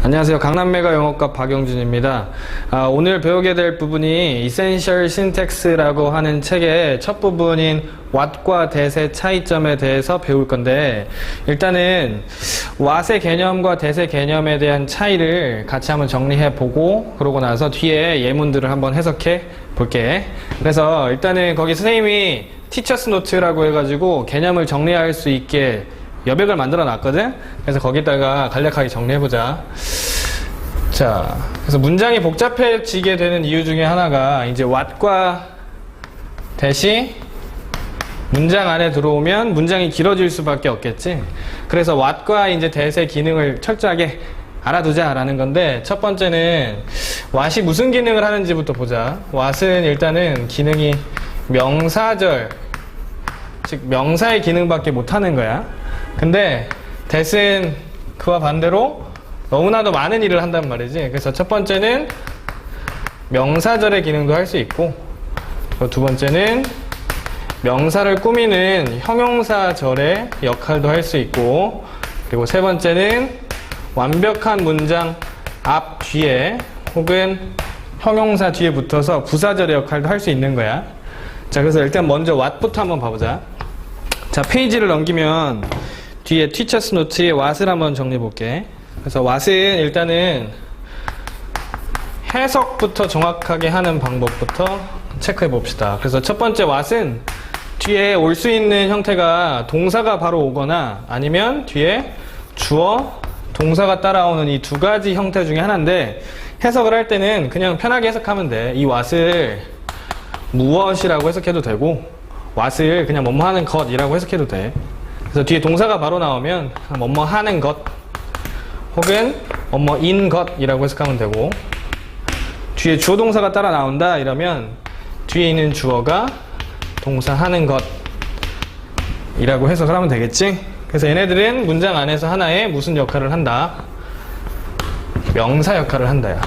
안녕하세요. 강남메가 영어과 박영준입니다. 오늘 배우게 될 부분이 Essential Syntax라고 하는 책의 첫 부분인 what과 that의 차이점에 대해서 배울 건데, 일단은 what의 개념과 that의 개념에 대한 차이를 같이 한번 정리해 보고, 그러고 나서 뒤에 예문들을 한번 해석해 볼게. 그래서 일단은 거기 선생님이 Teacher's Note라고 해가지고 개념을 정리할 수 있게 여백을 만들어 놨거든? 그래서 거기다가 간략하게 정리해보자. 자, 그래서 문장이 복잡해지게 되는 이유 중에 하나가 이제 what과 that이 문장 안에 들어오면 문장이 길어질 수밖에 없겠지. 그래서 what과 이제 that의 기능을 철저하게 알아두자라는 건데, 첫 번째는 what이 무슨 기능을 하는지부터 보자. what은 일단은 기능이 명사절, 즉 명사의 기능밖에 못하는 거야. 근데 that은 그와 반대로 너무나도 많은 일을 한단 말이지. 그래서 첫 번째는 명사절의 기능도 할 수 있고, 두 번째는 명사를 꾸미는 형용사절의 역할도 할 수 있고, 그리고 세 번째는 완벽한 문장 앞 뒤에 혹은 형용사 뒤에 붙어서 부사절의 역할도 할 수 있는 거야. 자, 그래서 일단 먼저 what부터 한번 봐보자. 자, 페이지를 넘기면 뒤에 Teacher's Note에 what을 한번 정리해 볼게. 그래서 what은 일단은 해석부터 정확하게 하는 방법부터 체크해 봅시다. 그래서 첫 번째 what은 뒤에 올 수 있는 형태가 동사가 바로 오거나 아니면 뒤에 주어, 동사가 따라오는 이 두 가지 형태 중에 하나인데, 해석을 할 때는 그냥 편하게 해석하면 돼. 이 what을 무엇이라고 해석해도 되고, what을 그냥 뭐뭐 하는 것이라고 해석해도 돼. 그래서 뒤에 동사가 바로 나오면 뭐뭐 하는 것 혹은 뭐뭐인 것이라고 해석하면 되고, 뒤에 주어 동사가 따라 나온다 이러면 뒤에 있는 주어가 동사 하는 것이라고 해석을 하면 되겠지. 그래서 얘네들은 문장 안에서 하나의 무슨 역할을 한다? 명사 역할을 한다야.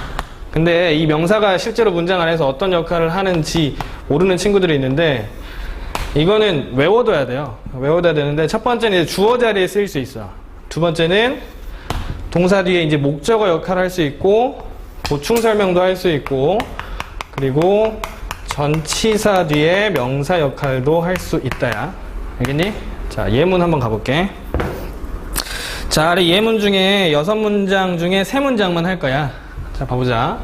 근데 이 명사가 실제로 문장 안에서 어떤 역할을 하는지 모르는 친구들이 있는데, 이거는 외워둬야 돼요. 외워둬야 되는데, 첫 번째는 이제 주어 자리에 쓰일 수 있어. 두 번째는 동사 뒤에 이제 목적어 역할을 할 수 있고, 보충 설명도 할 수 있고, 그리고 전치사 뒤에 명사 역할도 할 수 있다야. 알겠니? 자, 예문 한번 가볼게. 자, 아래 예문 중에 6문장 중에 3문장만 할 거야. 자, 봐보자.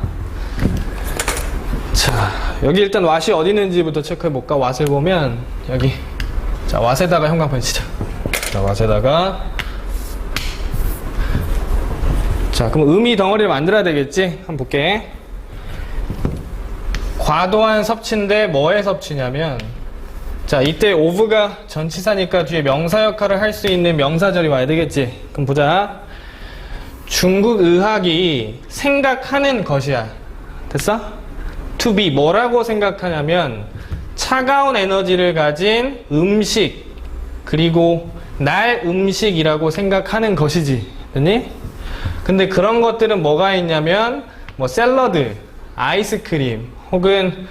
자, 여기 일단 what이 어디 있는지부터 체크해볼까? what을 보면 여기, 자, what에다가 형광펜 치자. 자, what에다가, 자, 그럼 의미 덩어리를 만들어야 되겠지? 한번 볼게. 과도한 섭취인데 뭐의 섭취냐면, 자, 이때 of가 전치사니까 뒤에 명사 역할을 할 수 있는 명사절이 와야 되겠지? 그럼 보자. 중국 의학이 생각하는 것이야. 됐어? to be 뭐라고 생각하냐면 차가운 에너지를 가진 음식, 그리고 날 음식이라고 생각하는 것이지. 됐니? 근데 그런 것들은 뭐가 있냐면 뭐 샐러드, 아이스크림, 혹은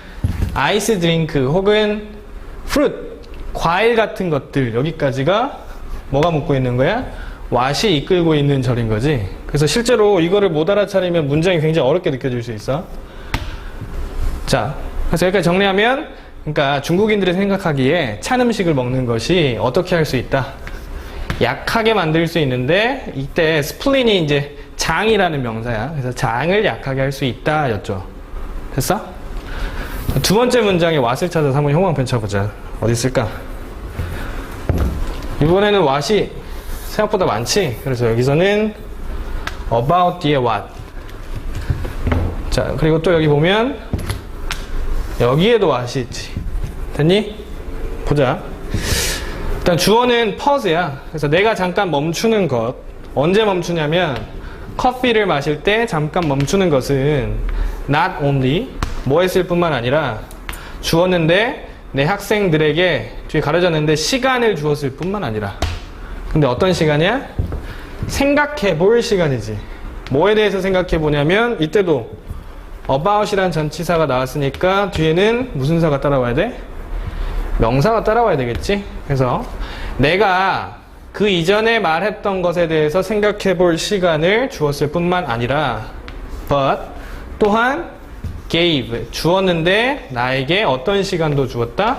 아이스 드링크, 혹은 프루트, 과일 같은 것들, 여기까지가 뭐가 묻고 있는 거야? what이 이끌고 있는 절인 거지. 그래서 실제로 이거를 못 알아차리면 문장이 굉장히 어렵게 느껴질 수 있어. 자, 그래서 여기까지 정리하면, 그러니까 중국인들이 생각하기에 찬 음식을 먹는 것이 어떻게 할 수 있다? 약하게 만들 수 있는데, 이때 스플린이 이제 장이라는 명사야. 그래서 장을 약하게 할 수 있다 였죠. 됐어? 두 번째 문장에 what을 찾아서 한번 형광펜 쳐보자. 어디 있을까? 이번에는 what이 생각보다 많지? 그래서 여기서는 about 뒤에 what. 자, 그리고 또 여기 보면 여기에도 what이 있지. 됐니? 보자. 일단 주어는 pause야. 그래서 내가 잠깐 멈추는 것. 언제 멈추냐면 커피를 마실 때 잠깐 멈추는 것은 not only 뭐 했을 뿐만 아니라 주었는데 내 학생들에게 뒤에 가려졌는데 시간을 주었을 뿐만 아니라, 근데 어떤 시간이야? 생각해 볼 시간이지. 뭐에 대해서 생각해 보냐면 이때도 about이란 전치사가 나왔으니까 뒤에는 무슨 사가 따라와야 돼? 명사가 따라와야 되겠지. 그래서 내가 그 이전에 말했던 것에 대해서 생각해 볼 시간을 주었을 뿐만 아니라 but 또한 gave 주었는데 나에게 어떤 시간도 주었다?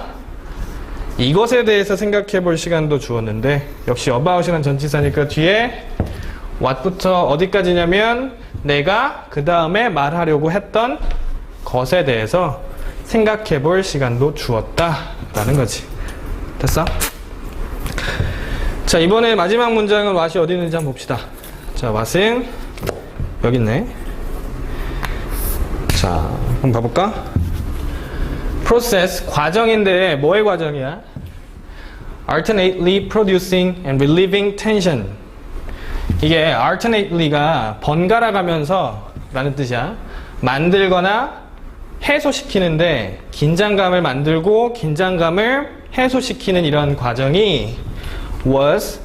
이것에 대해서 생각해 볼 시간도 주었는데 역시 about이란 전치사니까 뒤에 what부터 어디까지냐면 내가 그 다음에 말하려고 했던 것에 대해서 생각해 볼 시간도 주었다 라는 거지. 됐어? 자, 이번에 마지막 문장은 what이 어디 있는지 한번 봅시다. 자, what은 여기 있네. 자, 한번 봐볼까? process, 과정인데 뭐의 과정이야? alternately producing and relieving tension. 이게 alternately가 번갈아 가면서 라는 뜻이야. 만들거나 해소시키는데 긴장감을 만들고 긴장감을 해소시키는 이런 과정이 was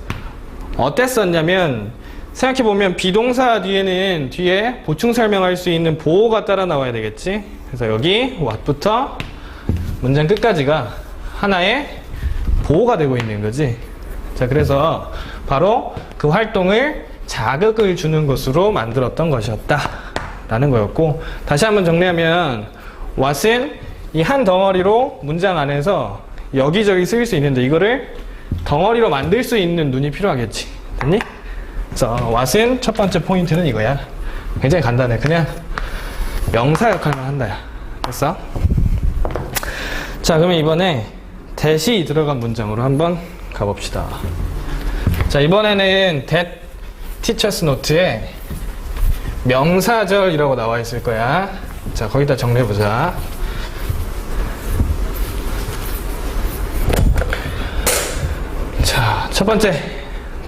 어땠었냐면 생각해보면 비동사 뒤에는 뒤에 보충 설명할 수 있는 보호가 따라 나와야 되겠지. 그래서 여기 what부터 문장 끝까지가 하나의 보호가 되고 있는 거지. 자, 그래서 바로 그 활동을 자극을 주는 것으로 만들었던 것이었다 라는 거였고, 다시 한번 정리하면 what은 이 한 덩어리로 문장 안에서 여기저기 쓰일 수 있는데 이거를 덩어리로 만들 수 있는 눈이 필요하겠지. 됐니? 그래서 what은 첫 번째 포인트는 이거야. 굉장히 간단해. 그냥 명사 역할만 한다. 됐어? 자, 그러면 이번에 that이 들어간 문장으로 한번 가봅시다. 자, 이번에는 that teacher's note에 명사절이라고 나와 있을 거야. 자, 거기다 정리해보자. 자, 첫 번째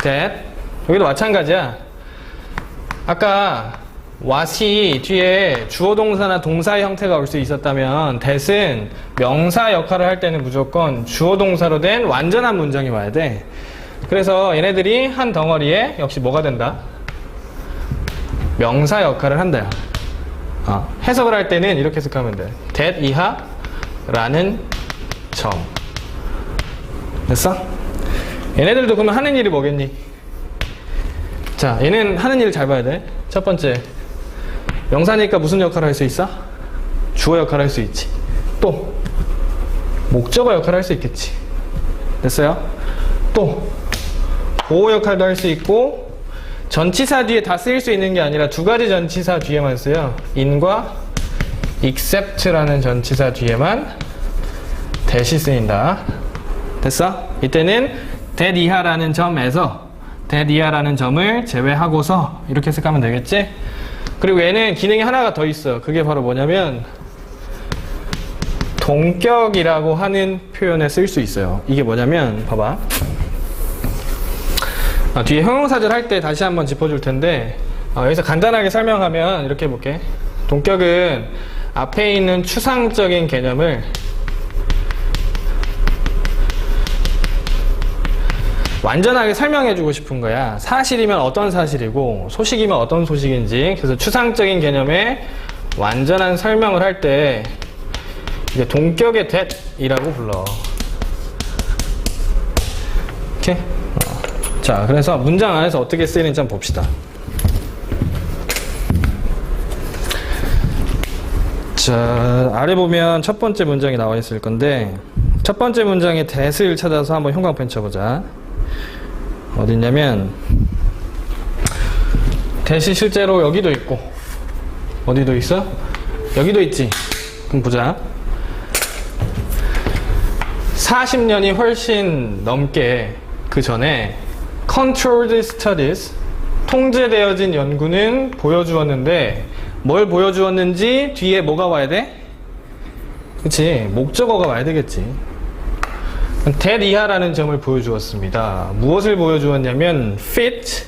that. 여기도 마찬가지야. 아까 what이 뒤에 주어 동사나 동사의 형태가 올 수 있었다면 that은 명사 역할을 할 때는 무조건 주어 동사로 된 완전한 문장이 와야 돼. 그래서 얘네들이 한 덩어리에 역시 뭐가 된다? 명사 역할을 한다. 해석을 할 때는 이렇게 해석하면 돼. that 이하 라는 점. 됐어? 얘네들도 그러면 하는 일이 뭐겠니? 자, 얘는 하는 일을 잘 봐야 돼. 첫 번째, 명사니까 무슨 역할을 할 수 있어? 주어 역할을 할 수 있지. 또 목적어 역할을 할 수 있겠지. 됐어요? 또 보호 역할도 할 수 있고, 전치사 뒤에 다 쓰일 수 있는 게 아니라 두 가지 전치사 뒤에만 쓰여. in과 except라는 전치사 뒤에만 that이 쓰인다. 됐어? 이때는 that 이하라는 점에서 that 이하라는 점을 제외하고서 이렇게 해석하면 되겠지? 그리고 얘는 기능이 하나가 더 있어. 그게 바로 뭐냐면 동격이라고 하는 표현에 쓸 수 있어요. 이게 뭐냐면 봐봐. 뒤에 형용사절 할 때 다시 한번 짚어줄 텐데 여기서 간단하게 설명하면 이렇게 해볼게. 동격은 앞에 있는 추상적인 개념을 완전하게 설명해주고 싶은 거야. 사실이면 어떤 사실이고 소식이면 어떤 소식인지. 그래서 추상적인 개념의 완전한 설명을 할 때 이제 동격의 that이라고 불러. 오케이? 자, 그래서 문장 안에서 어떻게 쓰이는지 한번 봅시다. 자, 아래 보면 첫 번째 문장이 나와 있을 건데 첫 번째 문장의 that을 찾아서 한번 형광펜 쳐보자. 어디 있냐면 that이 실제로 여기도 있고 어디도 있어? 여기도 있지. 그럼 보자. 40년이 훨씬 넘게 그 전에 controlled studies, 통제되어진 연구는 보여주었는데 뭘 보여주었는지 뒤에 뭐가 와야 돼? 그치, 목적어가 와야 되겠지. that 이하라는 점을 보여주었습니다. 무엇을 보여주었냐면 fit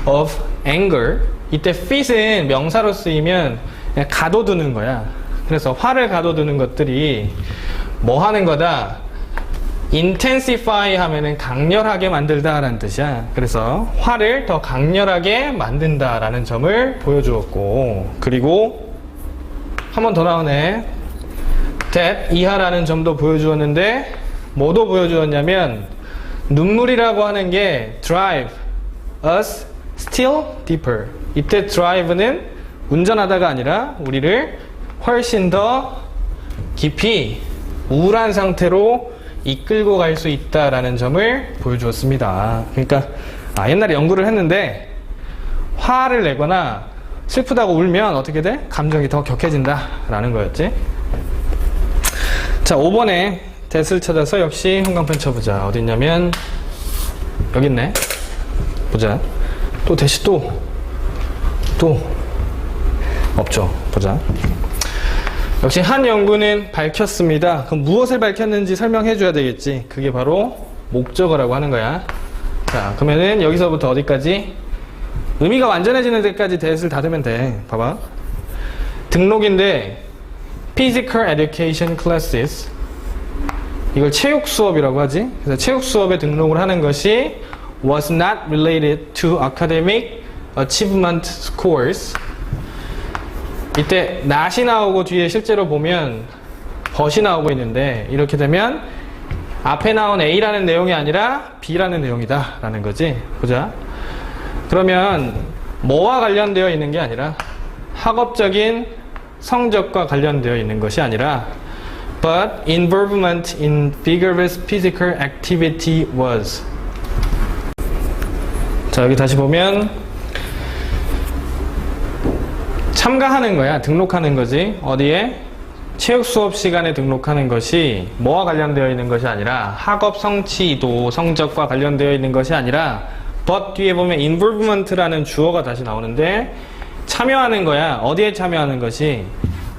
of anger. 이때 fit은 명사로 쓰이면 그냥 가둬두는 거야. 그래서 화를 가둬두는 것들이 뭐 하는 거다? intensify 하면은 강렬하게 만들다 라는 뜻이야. 그래서 화를 더 강렬하게 만든다 라는 점을 보여주었고, 그리고 한 번 더 나오네. that 이하라는 점도 보여주었는데 뭐도 보여주었냐면 눈물이라고 하는 게 drive us still deeper. 이때 drive는 운전하다가 아니라 우리를 훨씬 더 깊이 우울한 상태로 이끌고 갈 수 있다라는 점을 보여주었습니다. 그러니까 옛날에 연구를 했는데 화를 내거나 슬프다고 울면 어떻게 돼? 감정이 더 격해진다 라는 거였지. 자, 5번에 that을 찾아서 역시 형광펜 쳐보자. 어디 있냐면 여기 있네. 보자. 또 that이 또 없죠. 보자. 역시 한 연구는 밝혔습니다. 그럼 무엇을 밝혔는지 설명해 줘야 되겠지. 그게 바로 목적어라고 하는 거야. 자, 그러면은 여기서부터 어디까지? 의미가 완전해지는 데까지 that을 닫으면 돼. 봐봐. 등록인데 Physical Education Classes, 이걸 체육 수업이라고 하지. 그래서 체육 수업에 등록을 하는 것이 was not related to academic achievement scores. 이때 not이 나오고 뒤에 실제로 보면 but이 나오고 있는데, 이렇게 되면 앞에 나온 A라는 내용이 아니라 B라는 내용이다 라는 거지. 보자. 그러면 뭐와 관련되어 있는 게 아니라, 학업적인 성적과 관련되어 있는 것이 아니라 but involvement in vigorous physical activity was. 자, 여기 다시 보면 참가하는 거야. 등록하는 거지. 어디에? 체육 수업 시간에 등록하는 것이 뭐와 관련되어 있는 것이 아니라, 학업 성취도 성적과 관련되어 있는 것이 아니라, but 뒤에 보면 involvement라는 주어가 다시 나오는데 참여하는 거야. 어디에 참여하는 것이?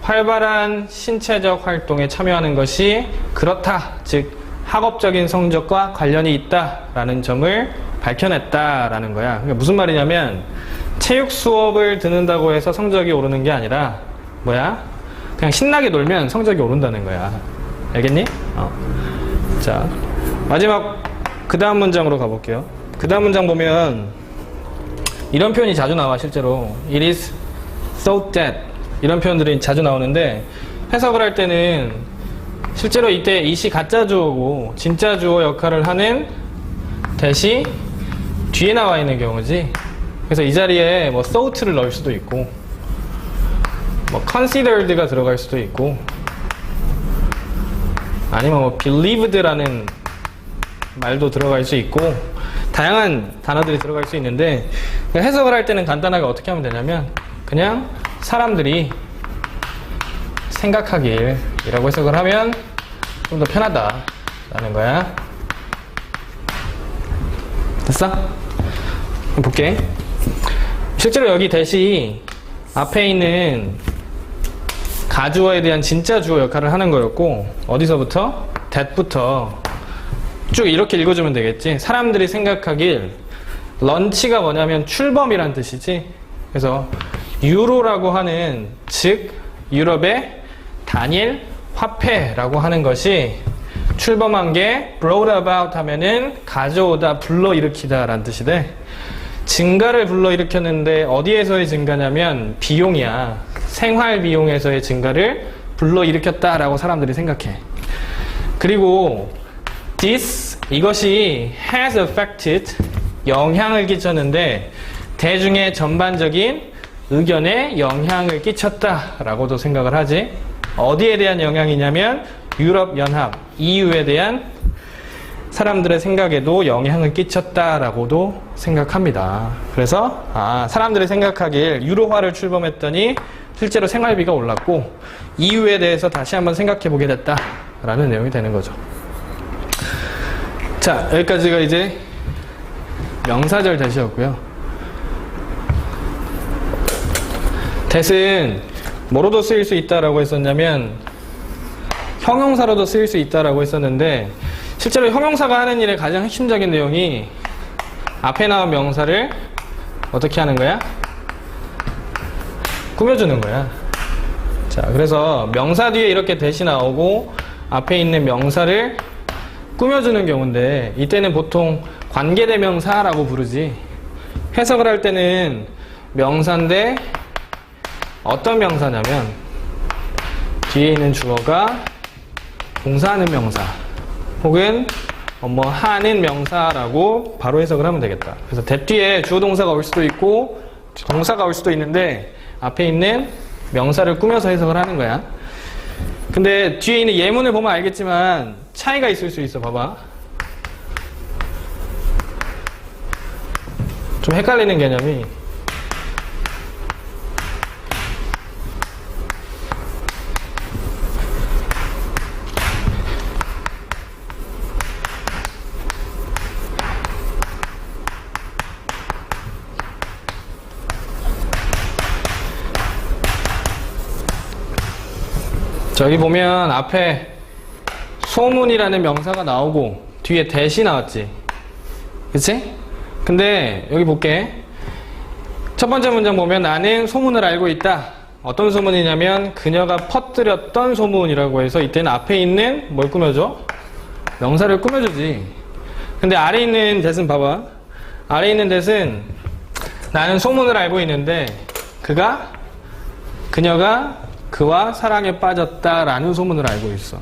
활발한 신체적 활동에 참여하는 것이 그렇다. 즉 학업적인 성적과 관련이 있다라는 점을 밝혀냈다라는 거야. 그러니까 무슨 말이냐면, 체육 수업을 듣는다고 해서 성적이 오르는 게 아니라 뭐야? 그냥 신나게 놀면 성적이 오른다는 거야. 알겠니? 자, 마지막 그 다음 문장으로 가볼게요. 그 다음 문장 보면 이런 표현이 자주 나와. 실제로 It is thought that, 이런 표현들이 자주 나오는데, 해석을 할 때는 실제로 이때 it이 가짜 주어고 진짜 주어 역할을 하는 that이 뒤에 나와 있는 경우지. 그래서 이 자리에 뭐 thought를 넣을 수도 있고, 뭐 considered가 들어갈 수도 있고, 아니면 뭐 believed라는 말도 들어갈 수 있고, 다양한 단어들이 들어갈 수 있는데, 해석을 할 때는 간단하게 어떻게 하면 되냐면 그냥 사람들이 생각하길 이라고 해석을 하면 좀 더 편하다 라는 거야. 됐어? 볼게. 실제로 여기 that이 앞에 있는 가주어에 대한 진짜 주어 역할을 하는 거였고, 어디서부터? that부터 쭉 이렇게 읽어주면 되겠지. 사람들이 생각하길, 런치가 뭐냐면 출범이란 뜻이지. 그래서 유로라고 하는, 즉 유럽의 단일 화폐라고 하는 것이 출범한 게 brought about 하면은 가져오다, 불러일으키다 라는 뜻이 돼. 증가를 불러일으켰는데 어디에서의 증가냐면 비용이야. 생활 비용에서의 증가를 불러일으켰다 라고 사람들이 생각해. 그리고 this, 이것이 has affected, 영향을 끼쳤는데 대중의 전반적인 의견에 영향을 끼쳤다 라고도 생각을 하지. 어디에 대한 영향이냐면 유럽연합, EU에 대한 사람들의 생각에도 영향을 끼쳤다 라고도 생각합니다. 그래서 사람들이 생각하길 유로화를 출범했더니 실제로 생활비가 올랐고 EU에 대해서 다시 한번 생각해 보게 됐다 라는 내용이 되는 거죠. 자, 여기까지가 이제 명사절 that이었고요. that은 뭐로도 쓰일 수 있다라고 했었냐면 형용사로도 쓰일 수 있다라고 했었는데, 실제로 형용사가 하는 일의 가장 핵심적인 내용이 앞에 나온 명사를 어떻게 하는 거야? 꾸며주는 거야. 자, 그래서 명사 뒤에 이렇게 that이 나오고 앞에 있는 명사를 꾸며주는 경우인데, 이때는 보통 관계대명사라고 부르지. 해석을 할 때는 명사인데 어떤 명사냐면 뒤에 있는 주어가 동사하는 명사 혹은 뭐 하는 명사라고 바로 해석을 하면 되겠다. 그래서 that 뒤에 주어 동사가 올 수도 있고 동사가 올 수도 있는데 앞에 있는 명사를 꾸며서 해석을 하는 거야. 근데 뒤에 있는 예문을 보면 알겠지만 차이가 있을 수 있어. 봐봐. 좀 헷갈리는 개념이 저기 보면 앞에 소문이라는 명사가 나오고 뒤에 that이 나왔지. 그치? 근데 여기 볼게. 첫 번째 문장 보면 나는 소문을 알고 있다. 어떤 소문이냐면 그녀가 퍼뜨렸던 소문이라고 해서 이때는 앞에 있는 뭘 꾸며줘? 명사를 꾸며주지. 근데 아래 있는 that은 봐봐. 아래 있는 that은 나는 소문을 알고 있는데 그녀가 그와 사랑에 빠졌다라는 소문을 알고 있어.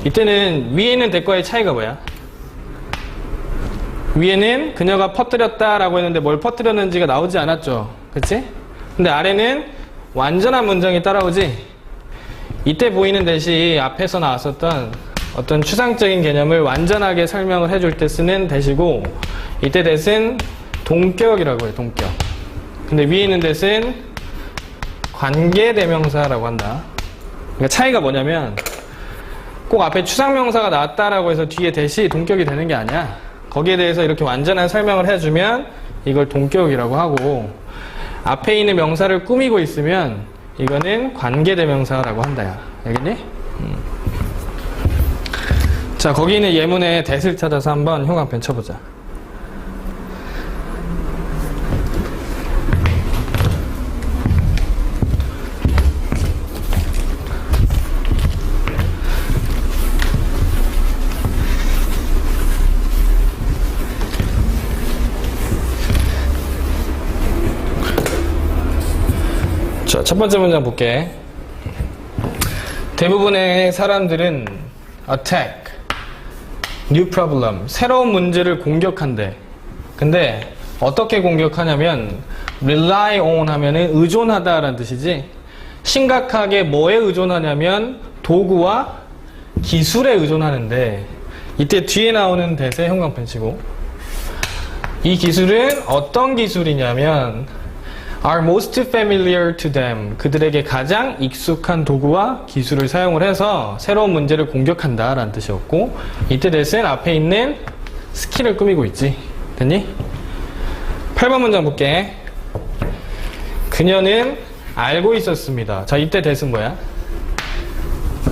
이때는 위에 있는 that과의 차이가 뭐야? 위에는 그녀가 퍼뜨렸다라고 했는데 뭘 퍼뜨렸는지가 나오지 않았죠. 그치? 근데 아래는 완전한 문장이 따라오지. 이때 보이는 that이 앞에서 나왔었던 어떤 추상적인 개념을 완전하게 설명을 해줄 때 쓰는 that이고 이때 that은 동격이라고 해. 동격. 근데 위에 있는 that은 관계대명사라고 한다. 그러니까 차이가 뭐냐면 꼭 앞에 추상명사가 나왔다라고 해서 뒤에 that이 동격이 되는 게 아니야. 거기에 대해서 이렇게 완전한 설명을 해주면 이걸 동격이라고 하고 앞에 있는 명사를 꾸미고 있으면 이거는 관계대명사라고 한다야. 알겠니? 자, 거기 있는 예문의 that을 찾아서 한번 형광펜 쳐보자. 자, 첫 번째 문장 볼게. 대부분의 사람들은 attack, new problem, 새로운 문제를 공격한대. 근데 어떻게 공격하냐면 rely on 하면은 의존하다라는 뜻이지. 심각하게 뭐에 의존하냐면 도구와 기술에 의존하는데 이때 뒤에 나오는 that의 형광펜 치고 이 기술은 어떤 기술이냐면 are most familiar to them. 그들에게 가장 익숙한 도구와 기술을 사용을 해서 새로운 문제를 공격한다 라는 뜻이었고 이때 that은 앞에 있는 스킬을 꾸미고 있지. 됐니? 8번 문장 볼게. 그녀는 알고 있었습니다. 자, 이때 that은 뭐야?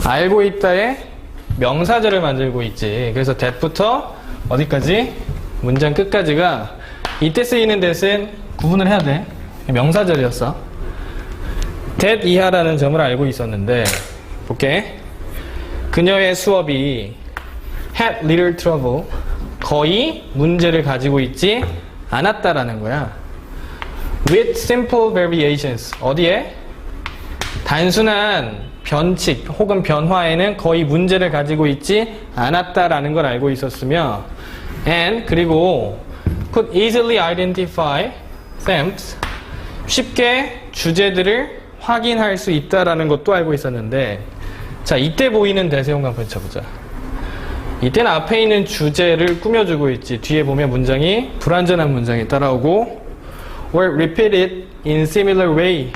알고 있다에 명사절을 만들고 있지. 그래서 that부터 어디까지? 문장 끝까지가 이때 쓰이는 that은 구분을 해야 돼. 명사절이었어. that 이하라는 점을 알고 있었는데 볼게. 그녀의 수업이 had little trouble, 거의 문제를 가지고 있지 않았다라는 거야. with simple variations, 어디에? 단순한 변칙 혹은 변화에는 거의 문제를 가지고 있지 않았다라는 걸 알고 있었으며 and 그리고 could easily identify themes, 쉽게 주제들을 확인할 수 있다라는 것도 알고 있었는데 자, 이때 보이는 that의 형광펜 쳐보자. 이때는 앞에 있는 주제를 꾸며주고 있지. 뒤에 보면 문장이 불완전한 문장이 따라오고 or repeat it in similar way,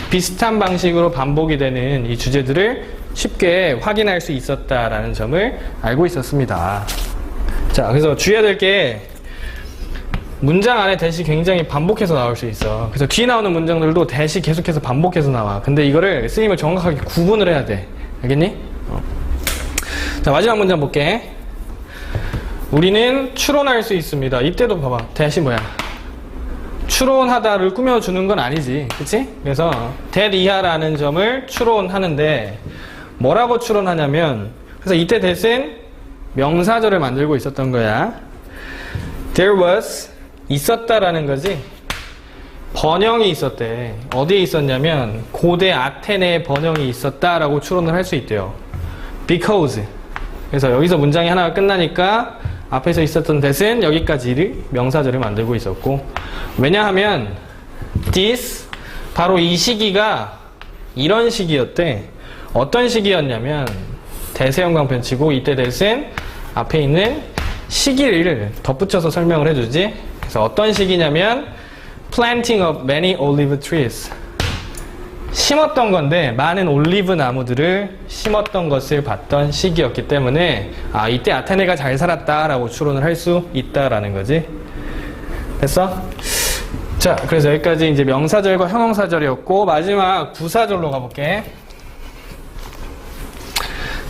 비슷한 방식으로 반복이 되는 이 주제들을 쉽게 확인할 수 있었다라는 점을 알고 있었습니다. 자, 그래서 주의해야 될 게 문장 안에 that이 굉장히 반복해서 나올 수 있어. 그래서 뒤에 나오는 문장들도 that이 계속해서 반복해서 나와. 근데 이거를 쓰임을 정확하게 구분을 해야 돼. 알겠니? 자, 마지막 문장 볼게. 우리는 추론할 수 있습니다. 이때도 봐봐. that이 뭐야? 추론하다를 꾸며주는 건 아니지. 그치? 그래서 that 이하라는 점을 추론하는데 뭐라고 추론하냐면 그래서 이때 that은 명사절을 만들고 있었던 거야. There was, 있었다라는 거지. 번영이 있었대. 어디에 있었냐면 고대 아테네에 번영이 있었다라고 추론을 할 수 있대요. Because. 그래서 여기서 문장이 하나가 끝나니까 앞에서 있었던 that은 여기까지를 명사절을 만들고 있었고, 왜냐하면 this 바로 이 시기가 이런 시기였대. 어떤 시기였냐면 that의 형광펜치고, 이때 that은 앞에 있는 시기를 덧붙여서 설명을 해주지. 그래서 어떤 시기냐면 planting of many olive trees, 심었던 건데 많은 올리브 나무들을 심었던 것을 봤던 시기였기 때문에 이때 아테네가 잘 살았다라고 추론을 할 수 있다라는 거지. 됐어? 자, 그래서 여기까지 이제 명사절과 형용사절이었고, 마지막 부사절로 가볼게.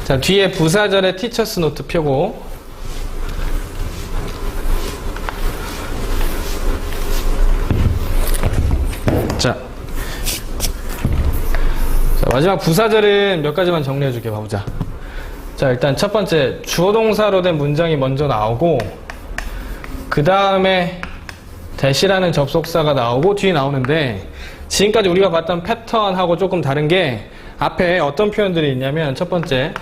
자, 뒤에 부사절의 티처스 노트 펴고, 자, 마지막 부사절은 몇 가지만 정리해줄게. 봐보자. 자, 일단 첫 번째, 주어 동사로 된 문장이 먼저 나오고, 그 다음에 that이라는 접속사가 나오고 뒤에 나오는데, 지금까지 우리가 봤던 패턴하고 조금 다른 게 앞에 어떤 표현들이 있냐면, 첫 번째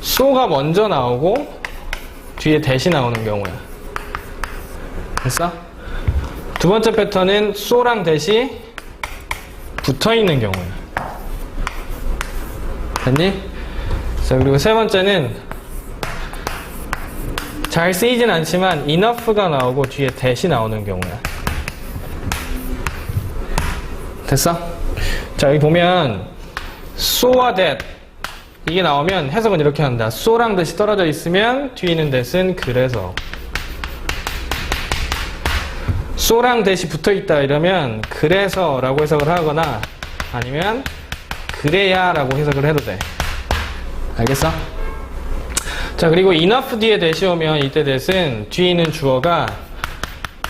so가 먼저 나오고 뒤에 that이 나오는 경우야. 됐어? 두 번째 패턴은 so랑 that이 붙어있는 경우야. 됐니? 자, 그리고 세 번째는 잘 쓰이진 않지만 enough가 나오고 뒤에 that이 나오는 경우야. 됐어? 자, 여기 보면 so와 that 이게 나오면 해석은 이렇게 한다. so랑 that이 떨어져 있으면 뒤에 있는 that은 그래서, so랑 that이 붙어 있다 이러면 그래서 라고 해석을 하거나 아니면 그래야 라고 해석을 해도 돼. 알겠어? 자, 그리고 enough 뒤에 that이 오면 이때 that은 뒤에 있는 주어가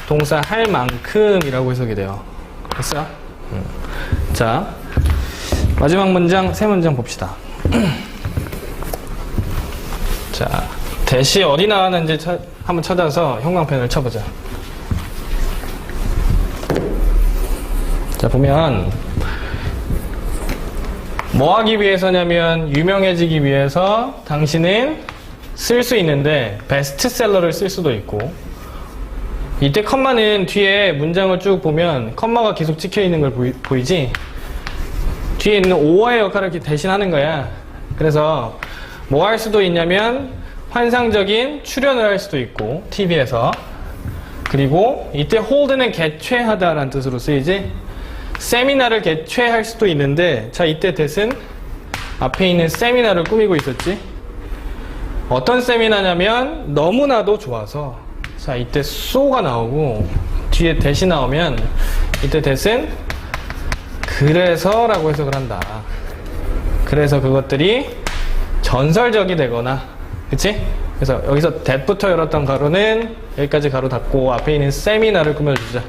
동사 할 만큼 이라고 해석이 돼요. 됐어? 자, 마지막 문장, 세 문장 봅시다. 자, that이 어디 나왔는지 한번 찾아서 형광펜을 쳐보자. 자, 보면 뭐 하기 위해서냐면 유명해지기 위해서 당신은 쓸 수 있는데 베스트셀러를 쓸 수도 있고, 이때 컴마는 뒤에 문장을 쭉 보면 컴마가 계속 찍혀 있는 걸 보이지? 뒤에 있는 오어의 역할을 이렇게 대신하는 거야. 그래서 뭐 할 수도 있냐면 환상적인 출연을 할 수도 있고, TV에서. 그리고 이때 hold는 개최하다 라는 뜻으로 쓰이지? 세미나를 개최할 수도 있는데, 자, 이때 that은 앞에 있는 세미나를 꾸미고 있었지? 어떤 세미나냐면 너무나도 좋아서, 자, 이때 so가 나오고 뒤에 that이 나오면 이때 that은 그래서 라고 해석을 한다. 그래서 그것들이 전설적이 되거나, 그치? 그래서 여기서 that부터 열었던 가로는 여기까지 가로 닫고 앞에 있는 세미나를 꾸며주자.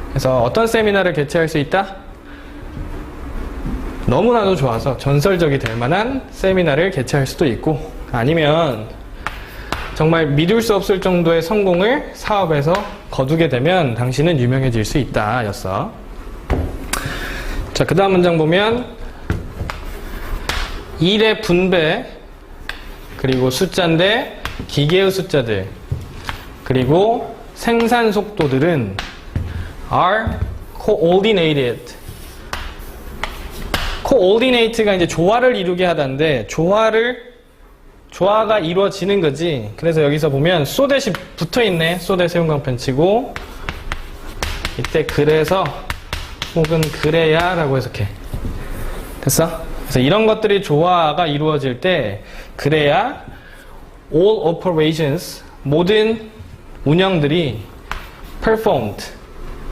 그래서 어떤 세미나를 개최할 수 있다? 너무나도 좋아서 전설적이 될 만한 세미나를 개최할 수도 있고, 아니면 정말 믿을 수 없을 정도의 성공을 사업에서 거두게 되면 당신은 유명해질 수 있다 였어. 자, 그 다음 문장 보면 일의 분배, 그리고 숫자인데 기계의 숫자들, 그리고 생산 속도들은 are coordinated. coordinate가 이제 조화를 이루게 하다인데, 조화가 이루어지는 거지. 그래서 여기서 보면 so that이 붙어 있네. so that 형광펜 치고, 이때 그래서 혹은 그래야 라고 해석해. 됐어? 그래서 이런 것들이 조화가 이루어질 때 그래야 all operations, 모든 운영들이 performed,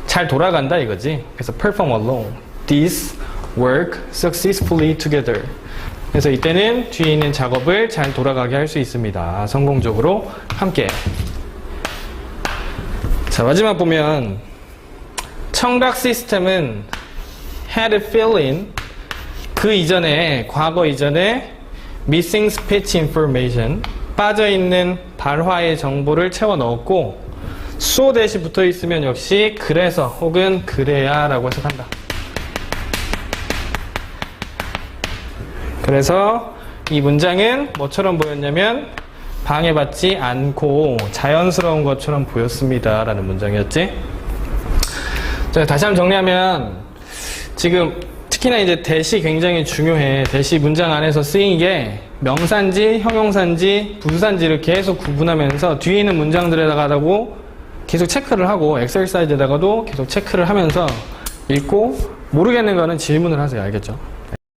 잘 돌아간다 이거지. 그래서 perform alone, these work successfully together. 그래서 이때는 뒤에 있는 작업을 잘 돌아가게 할 수 있습니다. 성공적으로 함께. 자, 마지막 보면 청각 시스템은 had fill in, 그 이전에, 과거 이전에 missing speech information, 빠져있는 발화의 정보를 채워 넣었고, so that이 붙어 있으면 역시 그래서 혹은 그래야 라고 해석한다. 그래서 이 문장은 뭐처럼 보였냐면 방해받지 않고 자연스러운 것처럼 보였습니다. 라는 문장이었지. 자, 다시 한번 정리하면 지금 특히나 이제 대시 굉장히 중요해. 대시 문장 안에서 쓰인 게 명사인지 형용사인지 부사인지를 계속 구분하면서 뒤에 있는 문장들에다가도 계속 체크를 하고 엑셀사이즈에다가도 계속 체크를 하면서 읽고 모르겠는 거는 질문을 하세요. 알겠죠?